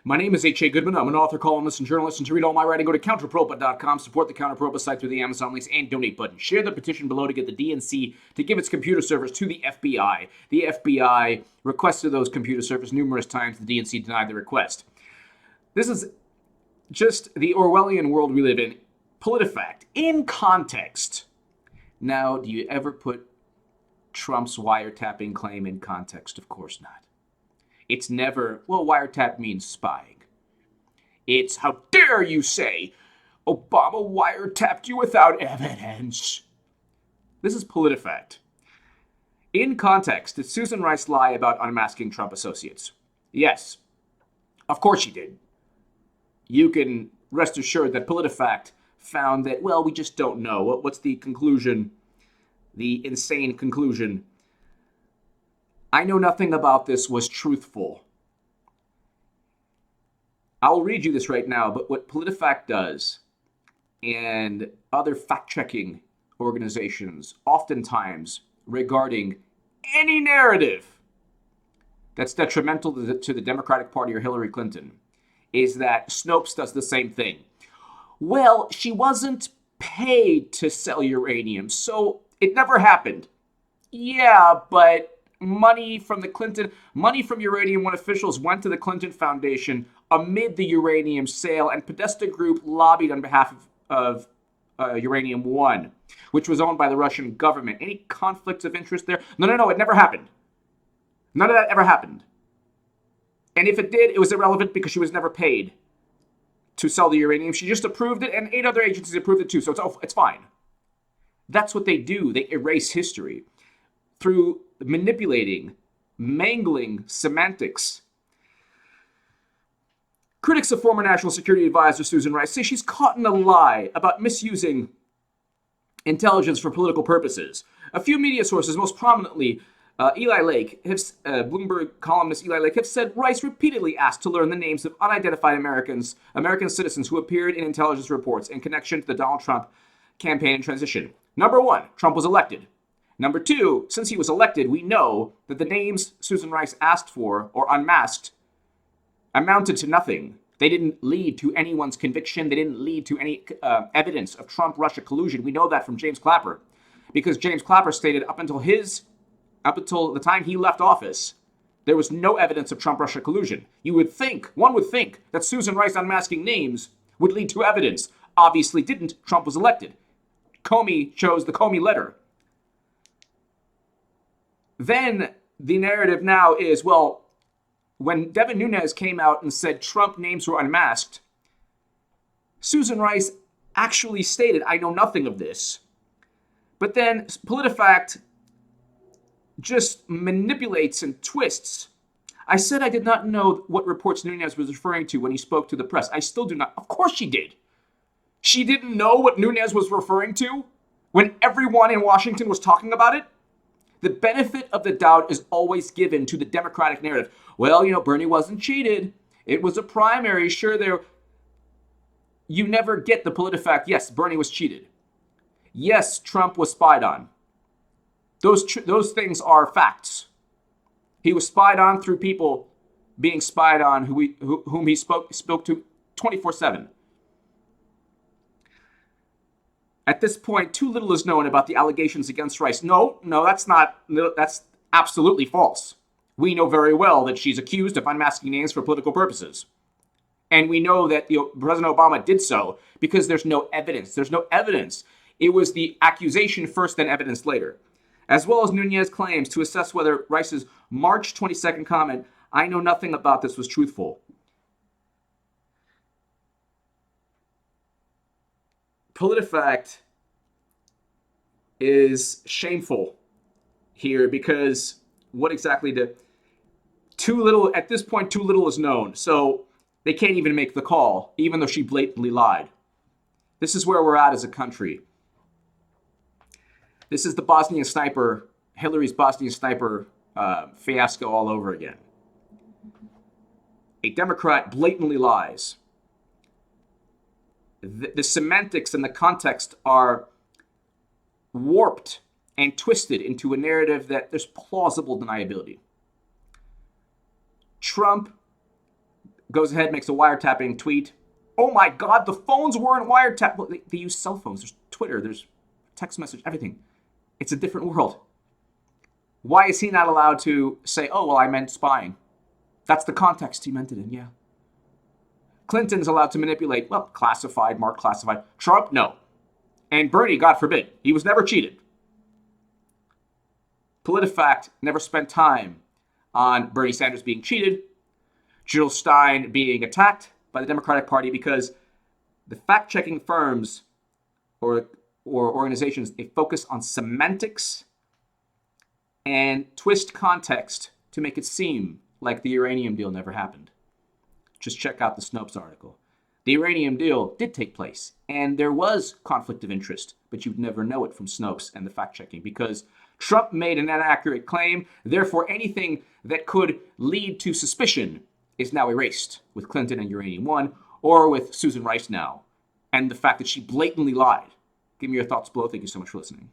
My name is H.A. Goodman. I'm an author, columnist, and journalist. And to read all my writing, go to counterpropa.com, support the Counterpropa site through the Amazon links, and donate button. Share the petition below to get the DNC to give its computer servers to the FBI. The FBI requested those computer servers numerous times. The DNC denied the request. This is just the Orwellian world we live in. PolitiFact, in context. Now, do you ever put Trump's wiretapping claim in context? Of course not. It's never, well, wiretap means spying. It's, how dare you say Obama wiretapped you without evidence. This is PolitiFact. In context, did Susan Rice lie about unmasking Trump associates? Yes, of course she did. You can rest assured that PolitiFact found that, well, we just don't know. What's the conclusion? The insane conclusion. I know nothing about this was truthful. I'll read you this right now, but what PolitiFact does and other fact-checking organizations oftentimes regarding any narrative that's detrimental to the Democratic Party or Hillary Clinton is that Snopes does the same thing. Well, she wasn't paid to sell uranium, so it never happened. Yeah, but money from Uranium One officials went to the Clinton Foundation amid the uranium sale, and Podesta Group lobbied on behalf of Uranium One, which was owned by the Russian government. Any conflicts of interest there? No, it never happened. None of that ever happened. And if it did, it was irrelevant because she was never paid to sell the uranium. She just approved it, and 8 other agencies approved it too, so it's fine. That's what they do. They erase history through manipulating, mangling semantics. Critics of former National Security Advisor Susan Rice say she's caught in a lie about misusing intelligence for political purposes. A few media sources, most prominently Eli Lake, Bloomberg columnist Eli Lake, have said Rice repeatedly asked to learn the names of unidentified American citizens who appeared in intelligence reports in connection to the Donald Trump campaign and transition. Number 1, Trump was elected. Number 2, since he was elected, we know that the names Susan Rice asked for or unmasked amounted to nothing. They didn't lead to anyone's conviction. They didn't lead to any evidence of Trump-Russia collusion. We know that from James Clapper, because James Clapper stated up until the time he left office, there was no evidence of Trump-Russia collusion. One would think that Susan Rice unmasking names would lead to evidence. Obviously didn't. Trump was elected. Comey chose the Comey letter. Then the narrative now is, well, when Devin Nunes came out and said Trump names were unmasked, Susan Rice actually stated, I know nothing of this. But then PolitiFact just manipulates and twists. I said I did not know what reports Nunes was referring to when he spoke to the press. I still do not. Of course she did. She didn't know what Nunes was referring to when everyone in Washington was talking about it. The benefit of the doubt is always given to the Democratic narrative. Well, Bernie wasn't cheated. It was a primary. Sure, you never get the PolitiFact. Yes, Bernie was cheated. Yes, Trump was spied on. Those things are facts. He was spied on through people being spied on whom he spoke to 24/7. At this point, too little is known about the allegations against Rice. No, that's absolutely false. We know very well that she's accused of unmasking names for political purposes. And we know that President Obama did so because there's no evidence. There's no evidence. It was the accusation first, then evidence later. As well as Nunes' claims to assess whether Rice's March 22nd comment, I know nothing about this, was truthful. PolitiFact is shameful here because what exactly too little is known. So they can't even make the call, even though she blatantly lied. This is where we're at as a country. This is the Bosnian sniper, Hillary's Bosnian sniper fiasco all over again. A Democrat blatantly lies. The semantics and the context are warped and twisted into a narrative that there's plausible deniability. Trump goes ahead, makes a wiretapping tweet. Oh my God, the phones weren't wiretapped. Well, they use cell phones. There's Twitter, there's text message, everything. It's a different world. Why is he not allowed to say, oh, well, I meant spying? That's the context he meant it in, yeah. Clinton's allowed to manipulate, well, classified, marked classified. Trump, no. And Bernie, God forbid, he was never cheated. PolitiFact never spent time on Bernie Sanders being cheated, Jill Stein being attacked by the Democratic Party, because the fact-checking firms or organizations, they focus on semantics and twist context to make it seem like the uranium deal never happened. Just check out the Snopes article. The uranium deal did take place, and there was conflict of interest, but you'd never know it from Snopes and the fact-checking, because Trump made an inaccurate claim. Therefore, anything that could lead to suspicion is now erased with Clinton and Uranium One, or with Susan Rice now, and the fact that she blatantly lied. Give me your thoughts below. Thank you so much for listening.